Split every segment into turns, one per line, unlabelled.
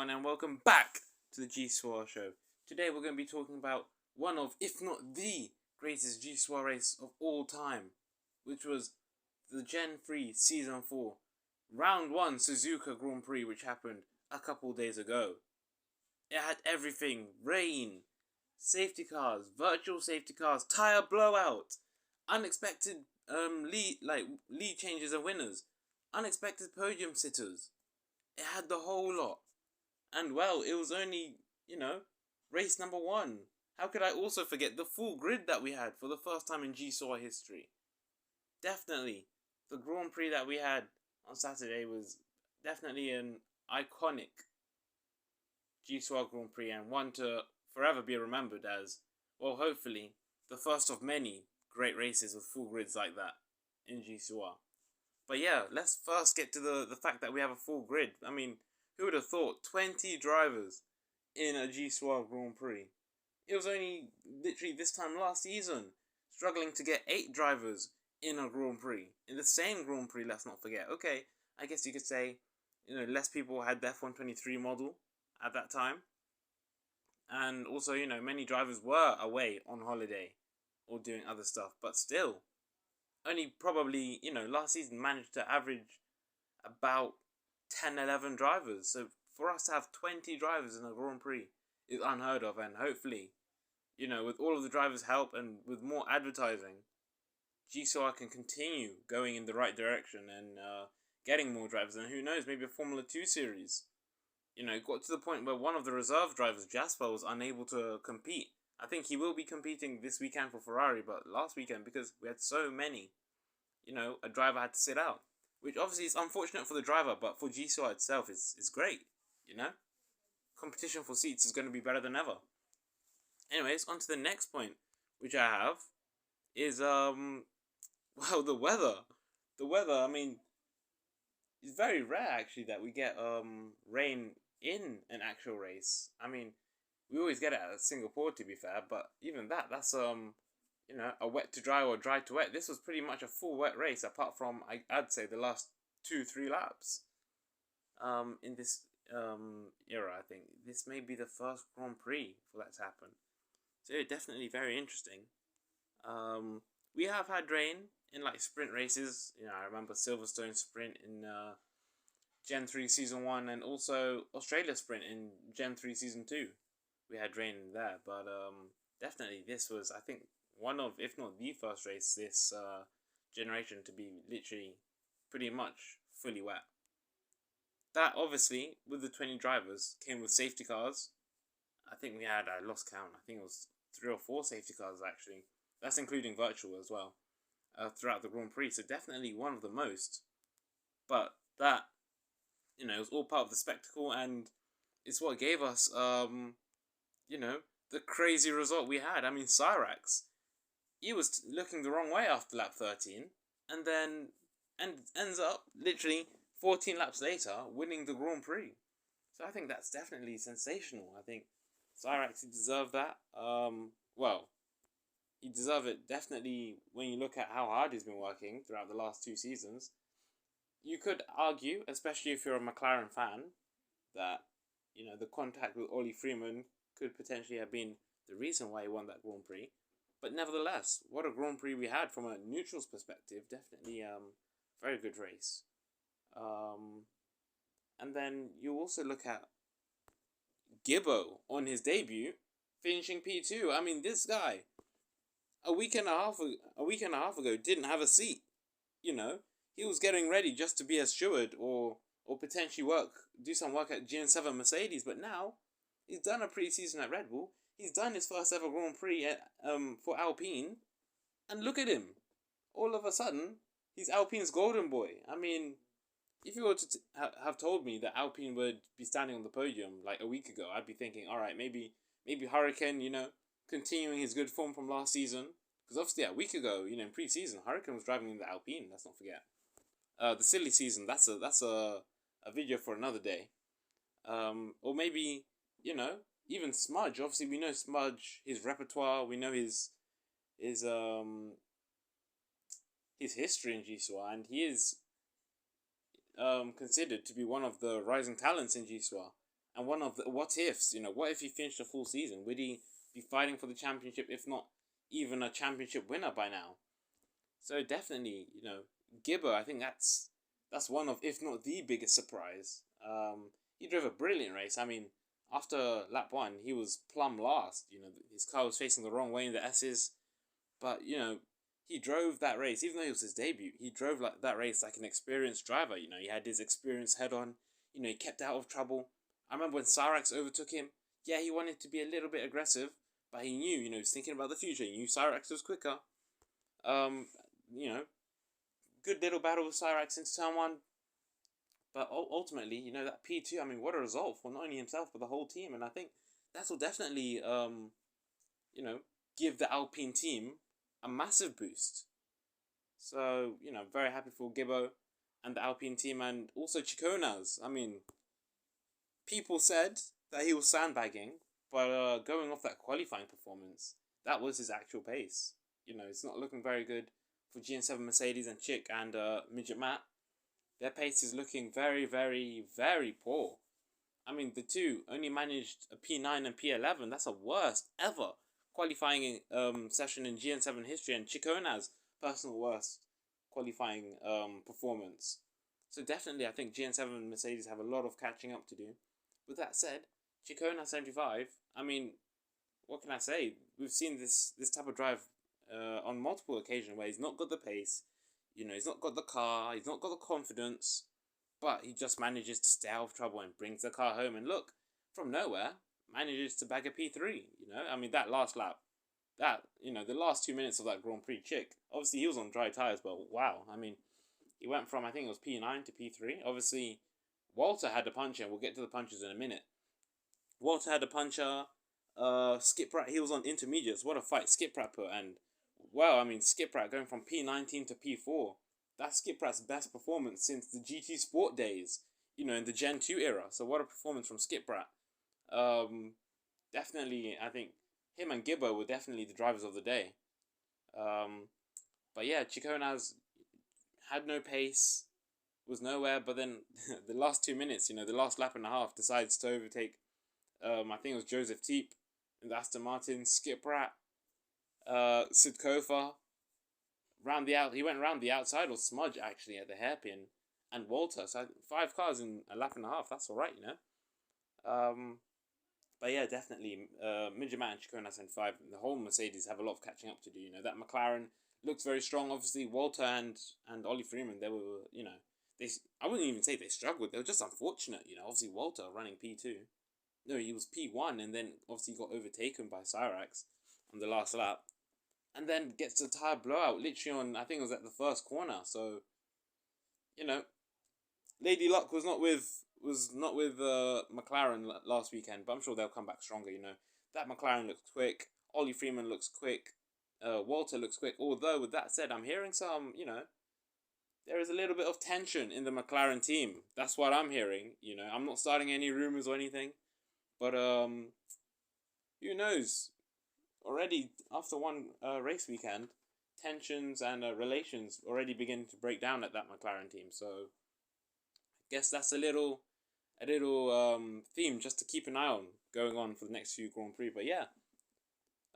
everyone, and welcome back to the Gcor show. Today we're going to be talking about one of, if not the greatest Gcor race of all time, which was the Gen.3 Season 4 Round 1 Suzuka Grand Prix, which happened a couple days ago. It had everything: rain, safety cars, virtual safety cars, tyre blowout, unexpected lead changes and winners, unexpected podium sitters. It had the whole lot. And well, it was only, race number 1. How could I also forget the full grid that we had for the first time in Gcor history? Definitely, the Grand Prix that we had on Saturday was definitely an iconic Gcor Grand Prix, and one to forever be remembered as, well, hopefully, the first of many great races with full grids like that in Gcor. But yeah, let's first get to the fact that we have a full grid. I mean, who would have thought 20 drivers in a Gcor Grand Prix? It was only literally this time last season struggling to get 8 drivers in a Grand Prix. In the same Grand Prix, let's not forget. Okay, I guess you could say, less people had the F123 model at that time. And also, many drivers were away on holiday or doing other stuff. But still, only probably, last season managed to average about 10, 11 drivers. So for us to have 20 drivers in a Grand Prix is unheard of. And hopefully, with all of the drivers' help and with more advertising, Gcor can continue going in the right direction and getting more drivers. And who knows, maybe a Formula 2 series. It got to the point where one of the reserve drivers, Jasper, was unable to compete. I think he will be competing this weekend for Ferrari, but last weekend, because we had so many, a driver had to sit out. Which obviously is unfortunate for the driver, but for Gcor itself is great, Competition for seats is going to be better than ever. Anyways, on to the next point, which I have, is, well, the weather. The weather, I mean, it's very rare, actually, that we get, rain in an actual race. I mean, we always get it at Singapore, to be fair, but even that's, a wet to dry or dry to wet. This was pretty much a full wet race, apart from, I'd say, the last 2-3 laps. In this era, I think this may be the first Grand Prix for that to happen. So yeah, definitely very interesting. We have had rain in sprint races. I remember Silverstone sprint in Gen.3 Season 1, and also Australia sprint in Gen.3 Season 2. We had rain there, but definitely this was, I think, one of, if not the first race this generation to be literally pretty much fully wet. That, obviously, with the 20 drivers, came with safety cars. I think we had, I lost count, I think it was 3 or 4 safety cars, actually. That's including virtual as well, throughout the Grand Prix. So definitely one of the most. But that, it was all part of the spectacle, and it's what gave us, the crazy result we had. I mean, Cyrax, he was looking the wrong way after lap 13, and then ends up literally 14 laps later winning the Grand Prix. So I think that's definitely sensational. I think Cyrax, he deserved that. Well, he deserved it definitely when you look at how hard he's been working throughout the last 2 seasons. You could argue, especially if you're a McLaren fan, that the contact with Ollie Freeman could potentially have been the reason why he won that Grand Prix. But nevertheless, what a Grand Prix we had from a neutral's perspective. Definitely very good race. And then you also look at Gibbo on his debut, finishing P2. I mean, this guy, a week and a half ago, didn't have a seat. He was getting ready just to be a steward or potentially do some work at GN7 Mercedes. But now he's done a pre-season at Red Bull. He's done his first ever Grand Prix for Alpine, and look at him. All of a sudden, he's Alpine's golden boy. I mean, if you were to have told me that Alpine would be standing on the podium like a week ago, I'd be thinking, all right, maybe Hurricane, continuing his good form from last season. Because obviously, a week ago, in pre-season, Hurricane was driving in the Alpine. Let's not forget. The silly season. That's a video for another day. Or maybe even Smudge. Obviously, we know Smudge, his repertoire. We know his history in Gcor, and he is considered to be one of the rising talents in Gcor. and one of the what ifs. What if he finished the full season? Would he be fighting for the championship, if not even a championship winner by now? So definitely, Gibber. I think that's one of, if not the biggest surprise. He drove a brilliant race. I mean, after lap one, he was plumb last. His car was facing the wrong way in the S's, but he drove that race, even though it was his debut. He drove that race like an experienced driver. He had his experience head on. He kept out of trouble. I remember when Cyrax overtook him. Yeah, he wanted to be a little bit aggressive, but he knew, he was thinking about the future. He knew Cyrax was quicker. Um, you know, Good little battle with Cyrax into turn one. But ultimately, that P2, I mean, what a result for not only himself, but the whole team. And I think that will definitely, give the Alpine team a massive boost. So, very happy for Gibbo and the Alpine team, and also Cicconi's. I mean, people said that he was sandbagging, but going off that qualifying performance, that was his actual pace. It's not looking very good for GN7 Mercedes and Chick and Midget Matt. Their pace is looking very, very, very poor. I mean, the two only managed a P9 and P11. That's the worst ever qualifying session in GN7 history, and Cicconi's personal worst qualifying performance. So definitely, I think GN7 Mercedes have a lot of catching up to do. With that said, Ciccone 75. I mean, what can I say? We've seen this type of drive on multiple occasions where he's not got the pace. He's not got the car. He's not got the confidence. But he just manages to stay out of trouble and brings the car home. And look, from nowhere, manages to bag a P3. I mean, that last lap, the last 2 minutes of that Grand Prix Chick. Obviously, he was on dry tires, but wow. I mean, he went from, I think it was P9 to P3. Obviously, Walter had a puncher. We'll get to the punches in a minute. Walter had a puncher. Skip Rat, he was on intermediates. What a fight Skip Rat put. And, wow, I mean, Skip Rat going from P19 to P4. That's Skip Rat's best performance since the GT Sport days, in the Gen.2 era. So what a performance from Skip Rat. Definitely, I think him and Gibbo were definitely the drivers of the day. But yeah, Ciccone had no pace, was nowhere, but then the last 2 minutes, the last lap and a half, decides to overtake, I think it was Joseph Teep in the Aston Martin, Skip Rat, Sid Kofa. He went round the outside, or Smudge actually at the hairpin, and Walter. So 5 cars in a lap and a half. That's all right, But yeah, definitely, Midget Matt and Ciccone 75. The whole Mercedes have a lot of catching up to do. That McLaren looks very strong. Obviously, Walter and Ollie Freeman, they were, I wouldn't even say they struggled. They were just unfortunate. Obviously Walter running P2. No, he was P1, and then obviously got overtaken by Cyrax on the last lap. And then gets a tire blowout literally on, I think it was at the first corner. So, Lady Luck was not with McLaren last weekend, but I'm sure they'll come back stronger. That McLaren looks quick. Ollie Freeman looks quick. Walter looks quick. Although with that said, I'm hearing some, there is a little bit of tension in the McLaren team. That's what I'm hearing. I'm not starting any rumors or anything, but who knows? Already after one race weekend, tensions and relations already begin to break down at that McLaren team. So I guess that's a little theme just to keep an eye on going on for the next few Grand Prix. But yeah,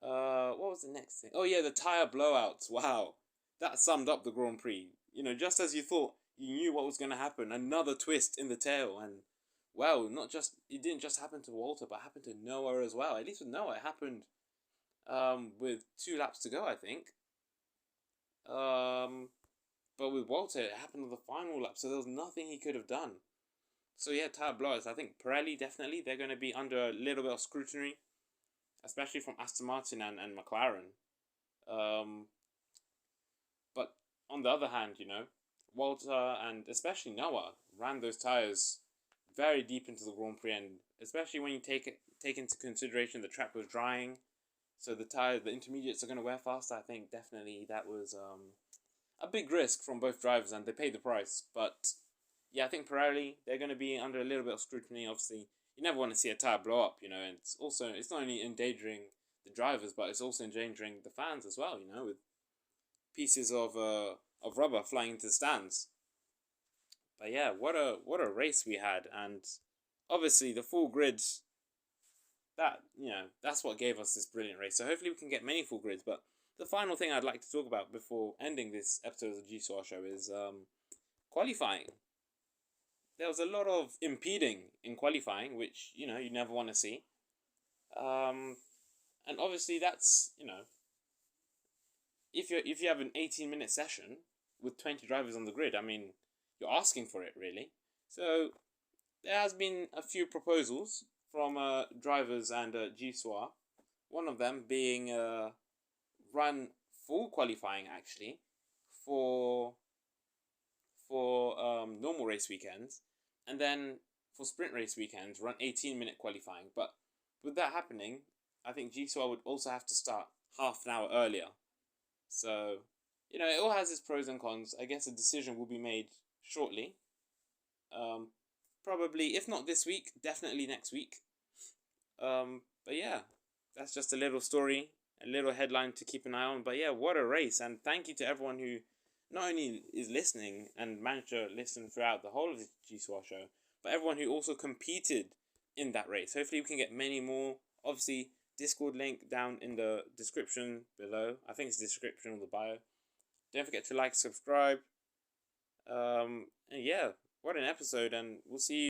what was the next thing? Oh yeah, the tire blowouts. Wow, that summed up the Grand Prix. Just as you thought you knew what was going to happen, another twist in the tail, and well, it didn't just happen to Walter, but happened to Noah as well. At least with Noah, it happened with 2 laps to go, I think. But with Walter, it happened on the final lap, so there was nothing he could have done. So yeah, tire blowers. I think Pirelli, definitely, they're going to be under a little bit of scrutiny, especially from Aston Martin and McLaren. But on the other hand, Walter and especially Noah ran those tires very deep into the Grand Prix, and especially when you take into consideration the track was drying, so the intermediates are going to wear fast. I think definitely that was a big risk from both drivers, and they paid the price. But yeah, I think Pirelli, they're going to be under a little bit of scrutiny. Obviously, you never want to see a tire blow up, and it's not only endangering the drivers, but it's also endangering the fans as well, with pieces of rubber flying into the stands. But yeah, what a race we had, and obviously the full grids, that, that's what gave us this brilliant race. So hopefully we can get many full grids. But the final thing I'd like to talk about before ending this episode of the Gcor show is qualifying. There was a lot of impeding in qualifying, which you never want to see. And obviously that's if you have an 18-minute session with 20 drivers on the grid, I mean, you're asking for it really. So there has been a few proposals from drivers and Gcor. One of them being run full qualifying actually for normal race weekends, and then for sprint race weekends run 18-minute qualifying. But with that happening, I think Gcor would also have to start half an hour earlier. So it all has its pros and cons. I guess a decision will be made shortly. Probably, if not this week, definitely next week. But yeah, that's just a little story, a little headline to keep an eye on. But yeah, what a race. And thank you to everyone who not only is listening and managed to listen throughout the whole of the Gcor show, but everyone who also competed in that race. Hopefully we can get many more. Obviously, Discord link down in the description below. I think it's the description or the bio. Don't forget to like, subscribe. And yeah, what an episode, and we'll see you